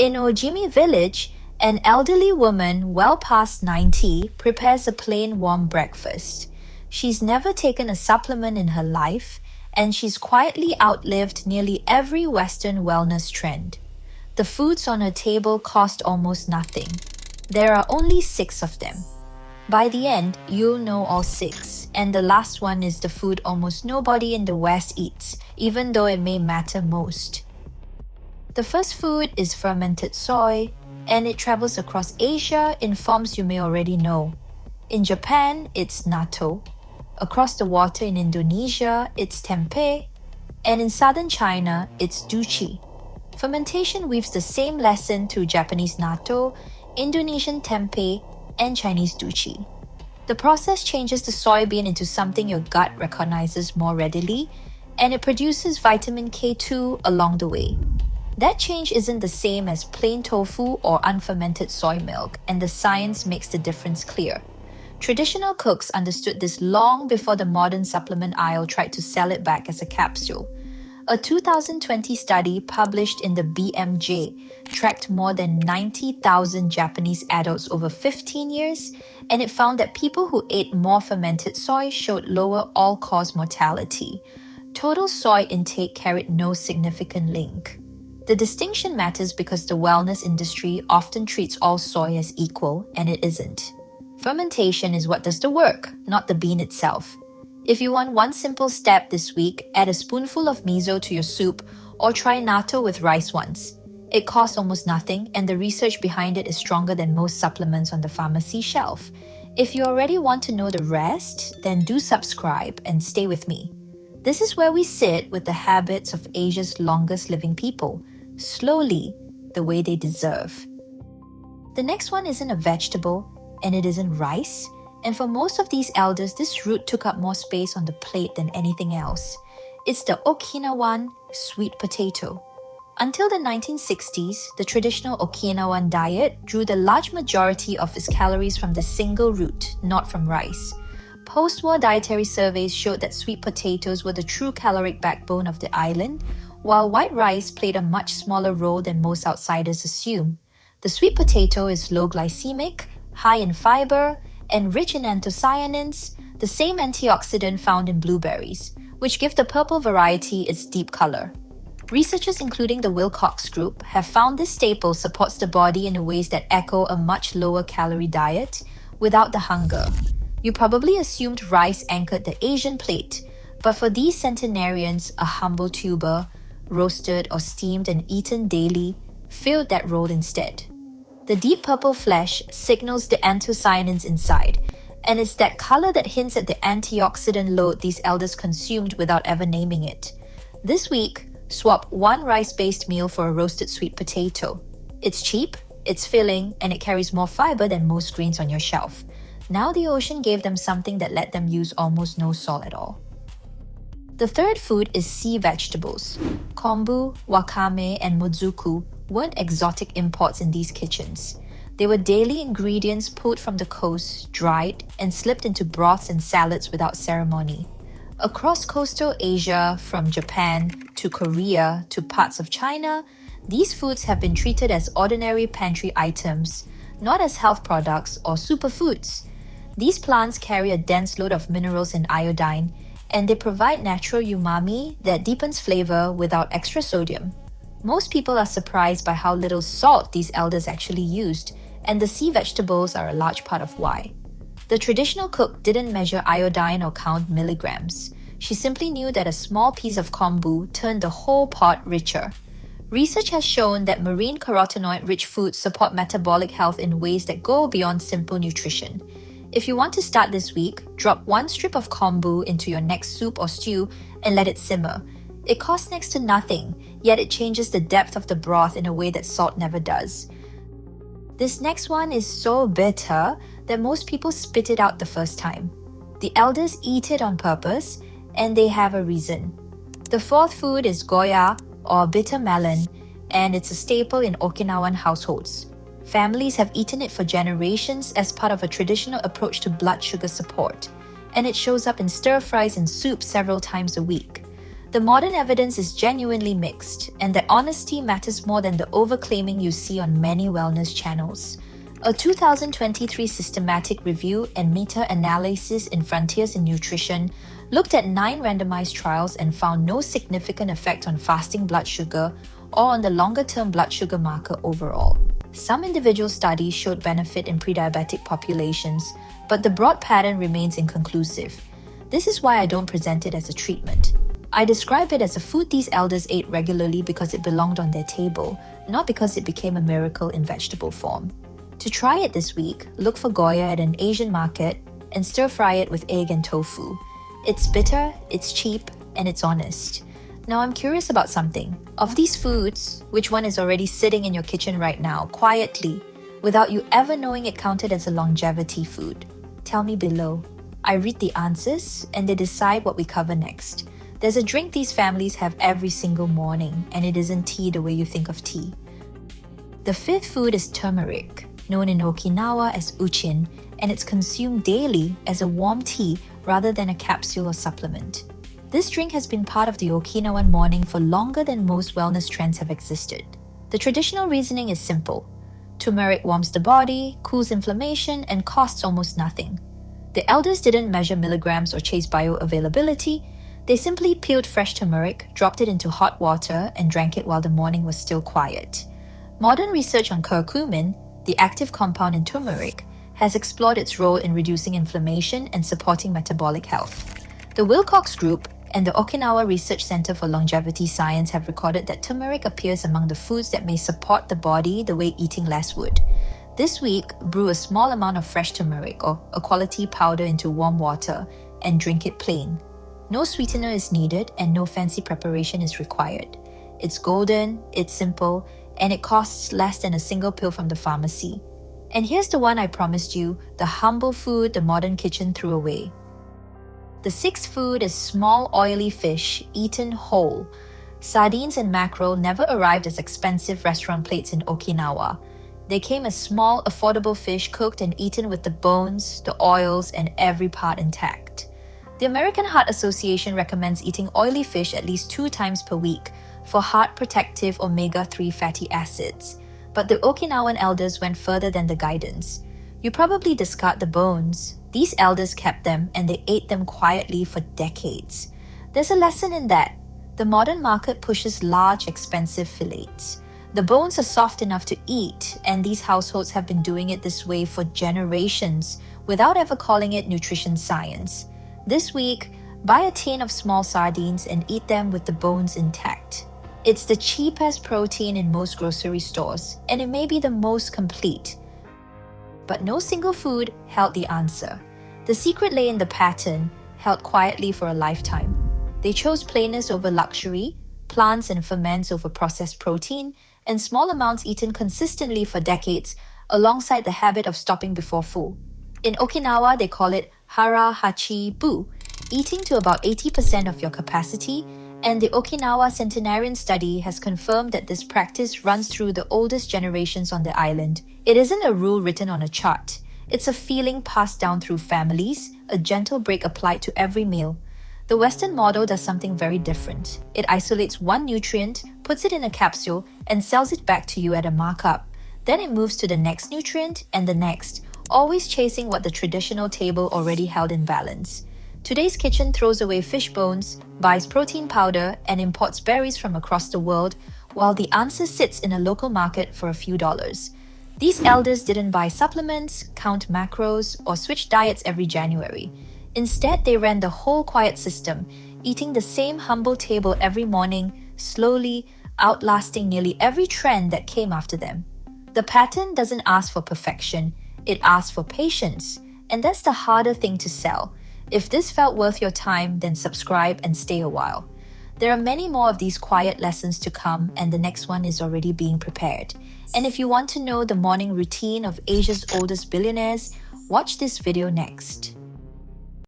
In Ogimi village, an elderly woman well past 90 prepares a plain warm breakfast. She's never taken a supplement in her life, and she's quietly outlived nearly every Western wellness trend. The foods on her table cost almost nothing. There are only six of them. By the end, you'll know all six, and the last one is the food almost nobody in the West eats, even though it may matter most. The first food is fermented soy, and it travels across Asia in forms you may already know. In Japan, it's natto. Across the water in Indonesia, it's tempeh. And in southern China, it's douchi. Fermentation weaves the same lesson through Japanese natto, Indonesian tempeh, and Chinese douchi. The process changes the soybean into something your gut recognizes more readily, and it produces vitamin K2 along the way. That change isn't the same as plain tofu or unfermented soy milk, and the science makes the difference clear. Traditional cooks understood this long before the modern supplement aisle tried to sell it back as a capsule. A 2020 study published in the BMJ tracked more than 90,000 Japanese adults over 15 years, and it found that people who ate more fermented soy showed lower all-cause mortality. Total soy intake carried no significant link. The distinction matters because the wellness industry often treats all soy as equal, and it isn't. Fermentation is what does the work, not the bean itself. If you want one simple step this week, add a spoonful of miso to your soup or try natto with rice once. It costs almost nothing, and the research behind it is stronger than most supplements on the pharmacy shelf. If you already want to know the rest, then do subscribe and stay with me. This is where we sit with the habits of Asia's longest living people, slowly, the way they deserve. The next one isn't a vegetable, and it isn't rice, and for most of these elders, this root took up more space on the plate than anything else. It's the Okinawan sweet potato. Until the 1960s, the traditional Okinawan diet drew the large majority of its calories from the single root, not from rice. Post-war dietary surveys showed that sweet potatoes were the true caloric backbone of the island, while white rice played a much smaller role than most outsiders assume. The sweet potato is low glycemic, high in fiber, and rich in anthocyanins, the same antioxidant found in blueberries, which give the purple variety its deep color. Researchers including the Wilcox Group have found this staple supports the body in ways that echo a much lower calorie diet without the hunger. You probably assumed rice anchored the Asian plate, but for these centenarians, a humble tuber, roasted or steamed and eaten daily, filled that role instead. The deep purple flesh signals the anthocyanins inside, and it's that color that hints at the antioxidant load these elders consumed without ever naming it. This week, swap one rice-based meal for a roasted sweet potato. It's cheap, it's filling, and it carries more fiber than most greens on your shelf. Now the ocean gave them something that let them use almost no salt at all. The third food is sea vegetables. Kombu, wakame, and mozuku weren't exotic imports in these kitchens. They were daily ingredients pulled from the coast, dried, and slipped into broths and salads without ceremony. Across coastal Asia, from Japan to Korea to parts of China, these foods have been treated as ordinary pantry items, not as health products or superfoods. These plants carry a dense load of minerals and iodine, and they provide natural umami that deepens flavor without extra sodium. Most people are surprised by how little salt these elders actually used, and the sea vegetables are a large part of why. The traditional cook didn't measure iodine or count milligrams. She simply knew that a small piece of kombu turned the whole pot richer. Research has shown that marine carotenoid-rich foods support metabolic health in ways that go beyond simple nutrition. If you want to start this week, drop one strip of kombu into your next soup or stew and let it simmer. It costs next to nothing, yet it changes the depth of the broth in a way that salt never does. This next one is so bitter that most people spit it out the first time. The elders eat it on purpose, and they have a reason. The fourth food is goya, or bitter melon, and it's a staple in Okinawan households. Families have eaten it for generations as part of a traditional approach to blood sugar support, and it shows up in stir-fries and soups several times a week. The modern evidence is genuinely mixed, and that honesty matters more than the overclaiming you see on many wellness channels. A 2023 systematic review and meta-analysis in Frontiers in Nutrition looked at 9 randomized trials and found no significant effect on fasting blood sugar or on the longer-term blood sugar marker overall. Some individual studies showed benefit in pre-diabetic populations, but the broad pattern remains inconclusive. This is why I don't present it as a treatment. I describe it as a food these elders ate regularly because it belonged on their table, not because it became a miracle in vegetable form. To try it this week, look for Goya at an Asian market and stir-fry it with egg and tofu. It's bitter, it's cheap, and it's honest. Now I'm curious about something. Of these foods, which one is already sitting in your kitchen right now, quietly, without you ever knowing it counted as a longevity food? Tell me below. I read the answers, and they decide what we cover next. There's a drink these families have every single morning, and it isn't tea the way you think of tea. The 5th food is turmeric, known in Okinawa as uchin, and it's consumed daily as a warm tea rather than a capsule or supplement. This drink has been part of the Okinawan morning for longer than most wellness trends have existed. The traditional reasoning is simple. Turmeric warms the body, cools inflammation, and costs almost nothing. The elders didn't measure milligrams or chase bioavailability. They simply peeled fresh turmeric, dropped it into hot water, and drank it while the morning was still quiet. Modern research on curcumin, the active compound in turmeric, has explored its role in reducing inflammation and supporting metabolic health. The Wilcox Group and the Okinawa Research Center for Longevity Science have recorded that turmeric appears among the foods that may support the body the way eating less would. This week, brew a small amount of fresh turmeric or a quality powder into warm water and drink it plain. No sweetener is needed and no fancy preparation is required. It's golden, it's simple, and it costs less than a single pill from the pharmacy. And here's the one I promised you, the humble food the modern kitchen threw away. The 6th food is small oily fish eaten whole. Sardines and mackerel never arrived as expensive restaurant plates in Okinawa. They came as small, affordable fish cooked and eaten with the bones, the oils, and every part intact. The American Heart Association recommends eating oily fish at least 2 times per week for heart-protective omega-3 fatty acids. But the Okinawan elders went further than the guidance. You probably discard the bones. These elders kept them and they ate them quietly for decades. There's a lesson in that. The modern market pushes large, expensive fillets. The bones are soft enough to eat, and these households have been doing it this way for generations without ever calling it nutrition science. This week, buy a tin of small sardines and eat them with the bones intact. It's the cheapest protein in most grocery stores, and it may be the most complete. But no single food held the answer. The secret lay in the pattern, held quietly for a lifetime. They chose plainness over luxury, plants and ferments over processed protein, and small amounts eaten consistently for decades, alongside the habit of stopping before full. In Okinawa, they call it Hara, Hachi, Bu, eating to about 80% of your capacity, and the Okinawa Centenarians study has confirmed that this practice runs through the oldest generations on the island. It isn't a rule written on a chart. It's a feeling passed down through families, a gentle break applied to every meal. The Western model does something very different. It isolates one nutrient, puts it in a capsule, and sells it back to you at a markup. Then it moves to the next nutrient and the next, always chasing what the traditional table already held in balance. Today's kitchen throws away fish bones, buys protein powder, and imports berries from across the world, while the answer sits in a local market for a few dollars. These elders didn't buy supplements, count macros, or switch diets every January. Instead, they ran the whole quiet system, eating the same humble table every morning, slowly, outlasting nearly every trend that came after them. The pattern doesn't ask for perfection, it asks for patience, and that's the harder thing to sell. If this felt worth your time, then subscribe and stay a while. There are many more of these quiet lessons to come, and the next one is already being prepared. And if you want to know the morning routine of Asia's oldest billionaires, watch this video next.